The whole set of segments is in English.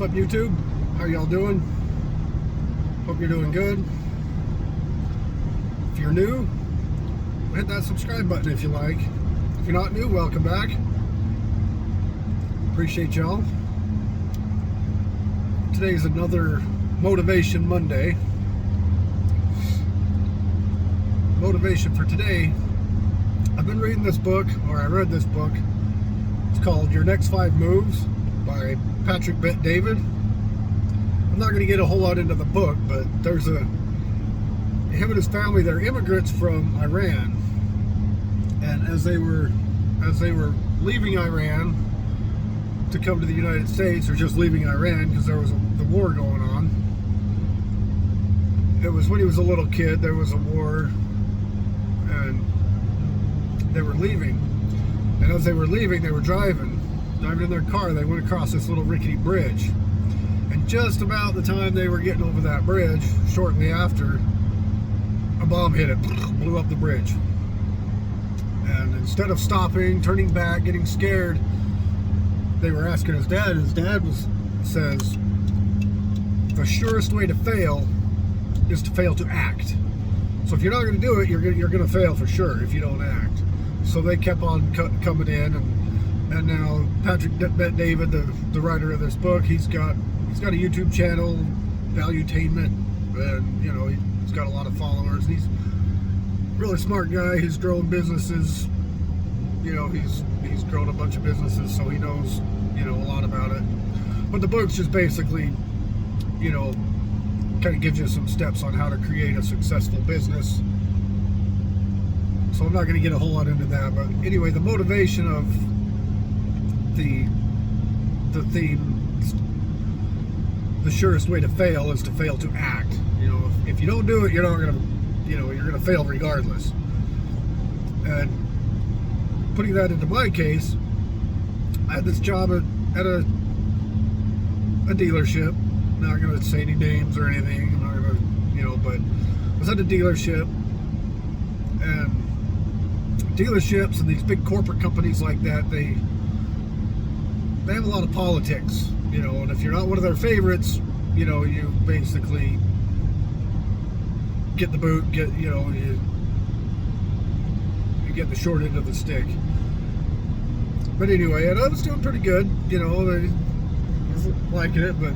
What's up, YouTube? How y'all doing? Hope you're doing good. If you're new, hit that subscribe button if you like. If you're not new, welcome back. Appreciate y'all. Today's another Motivation Monday. Motivation for today, I've been reading this book, or I read this book. It's called Your Next 5 Moves by Patrick Bet-David. I'm not going to get a whole lot into the book, but there's him and his family, they're immigrants from Iran. And as they were leaving Iran to come to the United States, or just leaving Iran because there was the war going on. It was when he was a little kid, there was a war, and they were leaving. And as they were leaving, they were driving in their car. They went across this little rickety bridge. And just about the time they were getting over that bridge, shortly after, a bomb hit it, blew up the bridge. And instead of stopping, turning back, getting scared, they were asking his dad. His dad says, the surest way to fail is to fail to act. So if you're not going to do it, you're going to fail for sure if you don't act. So they kept on coming in, and now Patrick Bet-David, the writer of this book, he's got a YouTube channel, Valuetainment, and he's got a lot of followers. He's a really smart guy. He's grown businesses. He's grown a bunch of businesses, so he knows a lot about it. But the book's just basically kind of gives you some steps on how to create a successful business. So I'm not going to get a whole lot into that, but anyway, the motivation of the theme, the surest way to fail is to fail to act. If you don't do it, you're not going to, you're going to fail regardless. And putting that into my case, I had this job at a dealership. I'm not going to say any names or anything. I'm not going to, but I was at a dealership, and dealerships and these big corporate companies like that, they have a lot of politics, and if you're not one of their favorites, you basically get the boot, you get the short end of the stick. But anyway, and I was doing pretty good, I wasn't liking it, but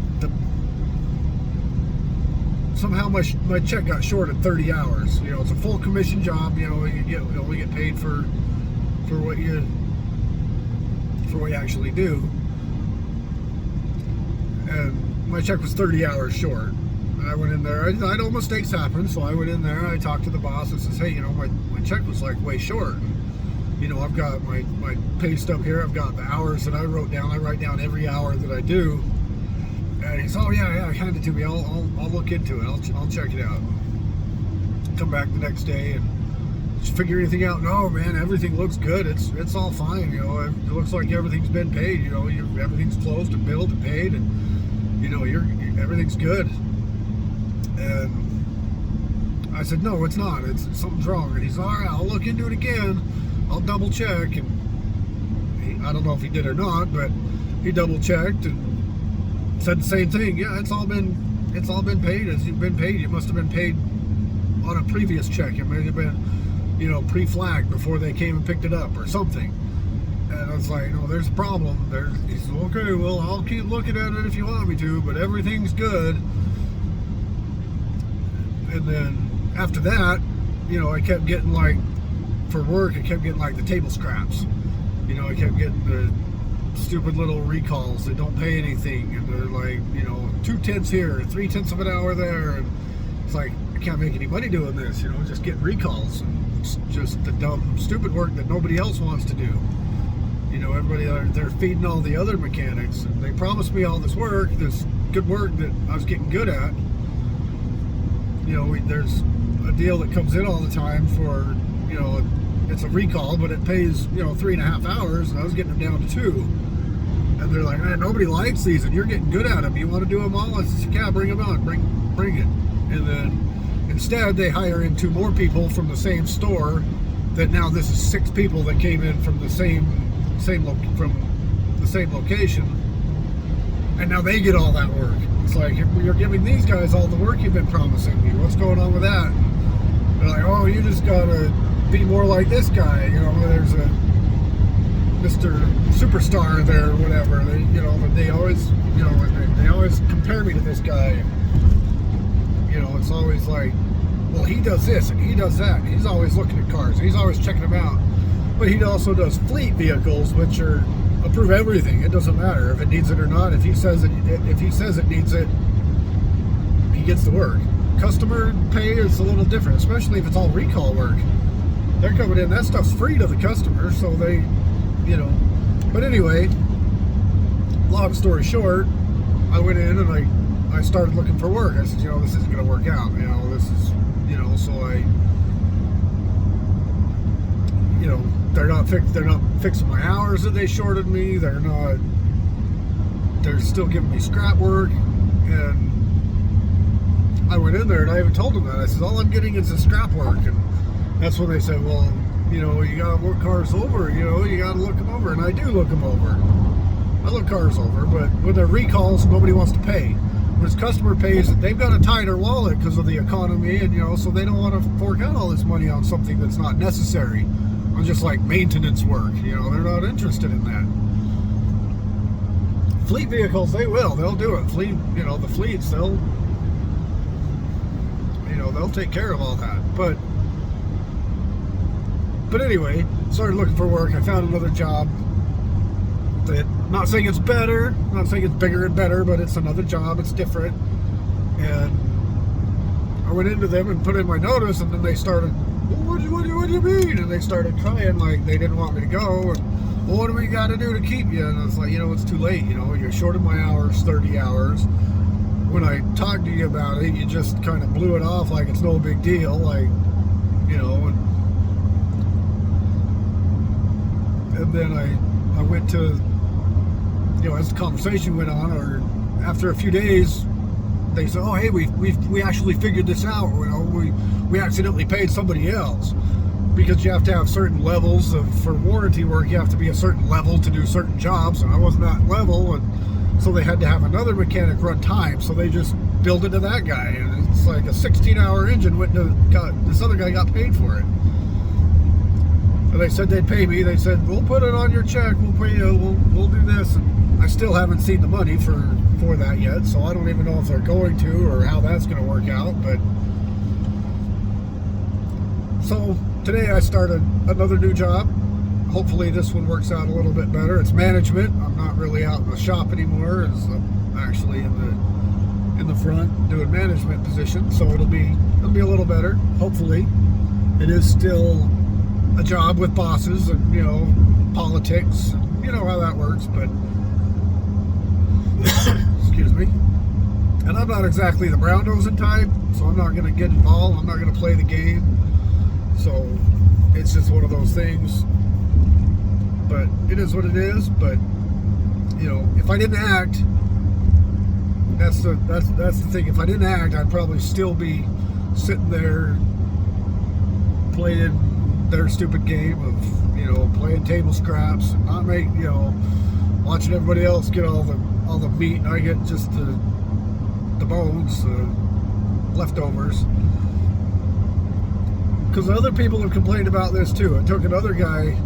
somehow my check got short at 30 hours. It's a full commission job. You only get paid for what you actually do. And my check was 30 hours short. I went in there. I know mistakes happen, so I went in there. I talked to the boss and says, "Hey, my check was like way short. I've got my pay stub here. I've got the hours that I wrote down. I write down every hour that I do." And he said, "Oh yeah, hand it to me. I'll look into it. I'll check it out." Come back the next day and figure anything out. No, man, everything looks good. It's all fine. It looks like everything's been paid. Everything's closed and billed and paid, and everything's good. And I said, "No, it's not. Something's wrong." And he's, "All right, I'll look into it again. I'll double check." And I don't know if he did or not, but he double checked and said the same thing. "Yeah, it's all been paid. As you've been paid, you must have been paid on a previous check. It may have been, pre-flagged before they came and picked it up or something." And I was like, "No, there's a problem." He said, "Okay, well, I'll keep looking at it if you want me to, but everything's good." And then after that, I kept getting for work, I kept getting the table scraps. I kept getting the stupid little recalls that don't pay anything, and they're 2/10 here, 3/10 of an hour there, and it's like, I can't make any money doing this, just getting recalls, and it's just the dumb, stupid work that nobody else wants to do. Everybody, they're feeding all the other mechanics, and they promised me all this work, this good work that I was getting good at. There's a deal that comes in all the time for, it's a recall, but it pays, 3.5 hours, and I was getting them down to 2. And they're like, "Man, nobody likes these, and you're getting good at them. You want to do them all?" I said, "Yeah, bring them on, bring it." And then instead, they hire in 2 more people from the same store. That now this is 6 people that came in from the same location. and now they get all that work. It's like, you're giving these guys all the work you've been promising me. What's going on with that? They're like, oh, you just gotta be more like this guy. You know, there's a Mr. Superstar there or whatever. They always, they always compare me to this guy. You know, it's always like, well, he does this and he does that. He's always looking at cars. He's always checking them out. But he also does fleet vehicles, which are approve everything. It doesn't matter if it needs it or not. If he says it needs it, he gets the work. Customer pay is a little different, especially if it's all recall work. They're coming in. That stuff's free to the customer, so they, But anyway, long story short, I went in and I started looking for work. I said, this isn't going to work out. This is, so I, they're not fixing my hours that they shorted me. They're still giving me scrap work. And I went in there and I even told them that. I said, all I'm getting is the scrap work. And that's when they said, well, you got to look cars over, you got to look them over. And I do look them over. I look cars over, but when they're recalls, nobody wants to pay. When it's customer pays, they've got a tighter wallet because of the economy, and so they don't want to fork out all this money on something that's not necessary. On just like maintenance work, they're not interested in that. Fleet vehicles, they'll do it. The fleets, they'll take care of all that. But anyway, started looking for work. I found another job. I'm not saying it's better, I'm not saying it's bigger and better, but it's another job, it's different. And I went into them and put in my notice, and then they started, well, what do you mean? And they started crying like they didn't want me to go. And, well, what do we got to do to keep you? And I was like, it's too late. You're short of my hours, 30 hours. When I talked to you about it, you just kind of blew it off like it's no big deal. Like, and then I went to, as the conversation went on, or after a few days, they said, oh, hey, we actually figured this out. We accidentally paid somebody else, because you have to have certain levels for warranty work. You have to be a certain level to do certain jobs, and I wasn't that level, and so they had to have another mechanic run time. So they just billed it to that guy, and it's like a 16-hour engine this other guy got paid for it. And they said they'd pay me. They said, we'll put it on your check. We'll pay you. We'll do this. And I still haven't seen the money for that yet, so I don't even know if they're going to or how that's going to work out. But so today I started another new job. Hopefully this one works out a little bit better. It's management. I'm not really out in the shop anymore. I'm actually in the front doing management position, so it'll be a little better. Hopefully, it is still a job with bosses and politics. You know how that works, but excuse me. And I'm not exactly the brown-nosing type, so I'm not going to get involved. I'm not going to play the game. So it's just one of those things. But it is what it is. But if I didn't act, that's the thing. If I didn't act, I'd probably still be sitting there playing their stupid game of playing table scraps and not watching everybody else get all the meat, and I get just the bones, leftovers. Because other people have complained about this too. It took another guy,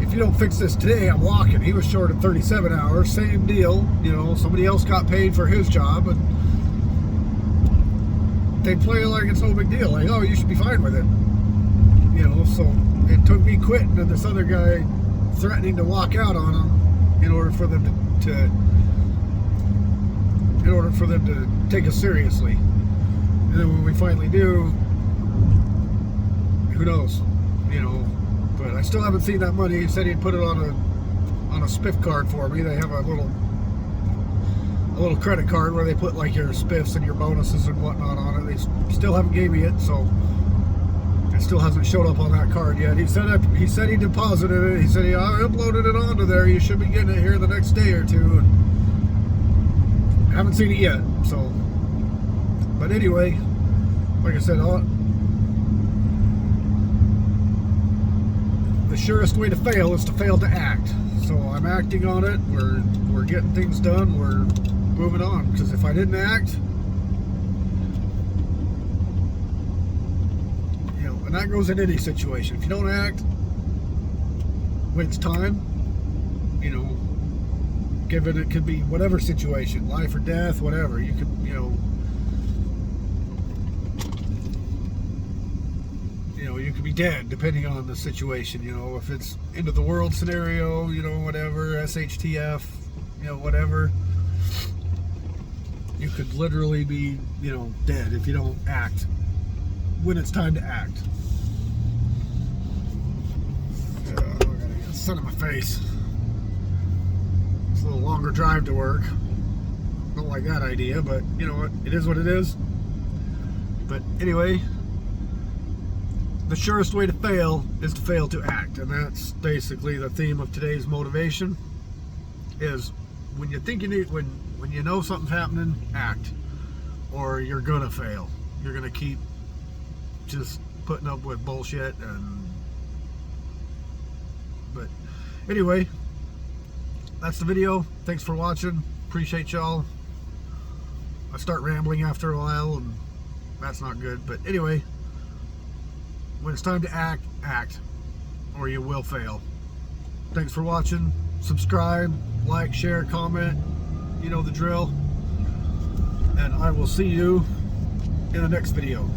if you don't fix this today, I'm walking. He was short of 37 hours, same deal. Somebody else got paid for his job, and they play it like it's no big deal. Like, oh, you should be fine with it. So it took me quitting and this other guy threatening to walk out on him in order for them to take us seriously. And then when we finally do, who knows? But I still haven't seen that money. He said he'd put it on a spiff card for me. They have a little credit card where they put like your spiffs and your bonuses and whatnot on it. They still haven't gave me it, so it still hasn't showed up on that card yet. He said he deposited it. He said I uploaded it onto there. You should be getting it here the next day or two. And I haven't seen it yet. So, but anyway, like I said, the surest way to fail is to fail to act. So I'm acting on it. We're getting things done. We're moving on. Because if I didn't act, you know, and that goes in any situation. If you don't act when it's time, you know, given it could be whatever situation, life or death, whatever, you could, you know, you could be dead depending on the situation. You know, if it's end of the world scenario, you know, whatever, SHTF, you know, whatever, you could literally be, you know, dead if you don't act when it's time to act. I gotta get the sun in my face. It's a little longer drive to work. Don't like that idea, but you know what? It is what it is. But anyway, the surest way to fail is to fail to act, and that's basically the theme of today's motivation. Is when you think you need, when you know something's happening, act, or you're gonna fail. You're gonna keep just putting up with bullshit. But anyway, that's the video. Thanks for watching. Appreciate y'all. I start rambling after a while, and that's not good. But anyway, when it's time to act, act, or you will fail. Thanks for watching. Subscribe, like, share, comment. You know the drill. And I will see you in the next video.